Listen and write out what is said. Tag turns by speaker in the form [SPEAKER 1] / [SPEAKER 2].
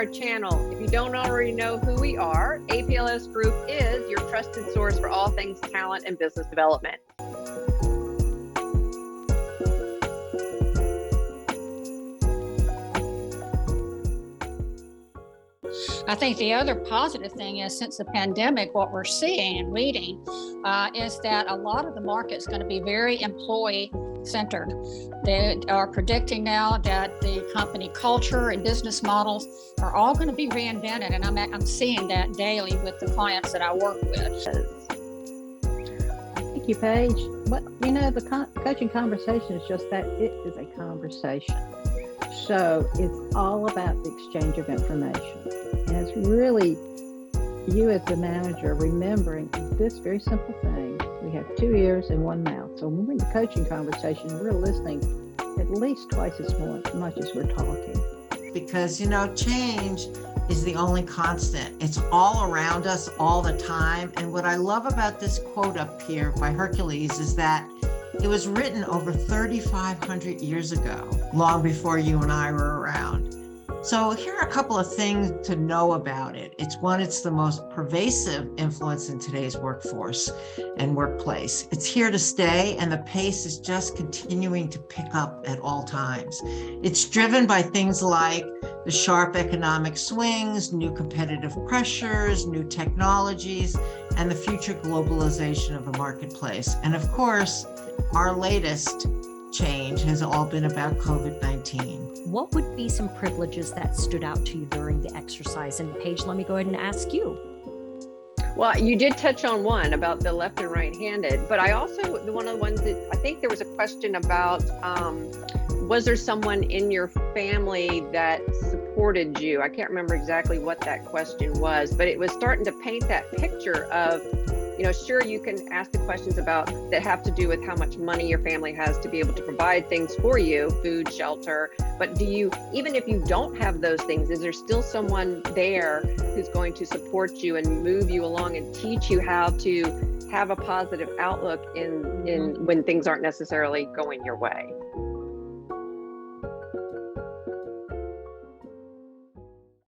[SPEAKER 1] our channel. If you don't already know who we are, APLS Group is your trusted source for all things talent and business development.
[SPEAKER 2] I think the other positive thing is, since the pandemic, what we're seeing and reading is that a lot of the market is going to be very employee-centered. They are predicting now that the company culture and business models are all going to be reinvented, and I'm seeing that daily with the clients that I work with.
[SPEAKER 3] Thank you, Paige. The coaching conversation is just that. It is a conversation. So it's all about the exchange of information. And it's really you as the manager remembering this very simple thing. We have 2 ears and 1 mouth. So when we're in the coaching conversation, we're listening at least twice as much as we're talking.
[SPEAKER 4] Because, change is the only constant. It's all around us all the time. And what I love about this quote up here by Hercules is that it was written over 3,500 years ago, long before you and I were around. So here are a couple of things to know about it. It's the most pervasive influence in today's workforce and workplace. It's here to stay, and the pace is just continuing to pick up at all times. It's driven by things like the sharp economic swings, new competitive pressures, new technologies, and the future globalization of the marketplace. And of course, our latest change has all been about COVID-19.
[SPEAKER 5] What would be some privileges that stood out to you during the exercise? And Paige, let me go ahead and ask you.
[SPEAKER 1] Well, you did touch on one about the left and right-handed, but I also, one of the ones that I think there was a question about, was there someone in your family that supported you? I can't remember exactly what that question was, but it was starting to paint that picture of, sure, you can ask the questions about that have to do with how much money your family has to be able to provide things for you, food, shelter. But even if you don't have those things, is there still someone there who's going to support you and move you along and teach you how to have a positive outlook in when things aren't necessarily going your way?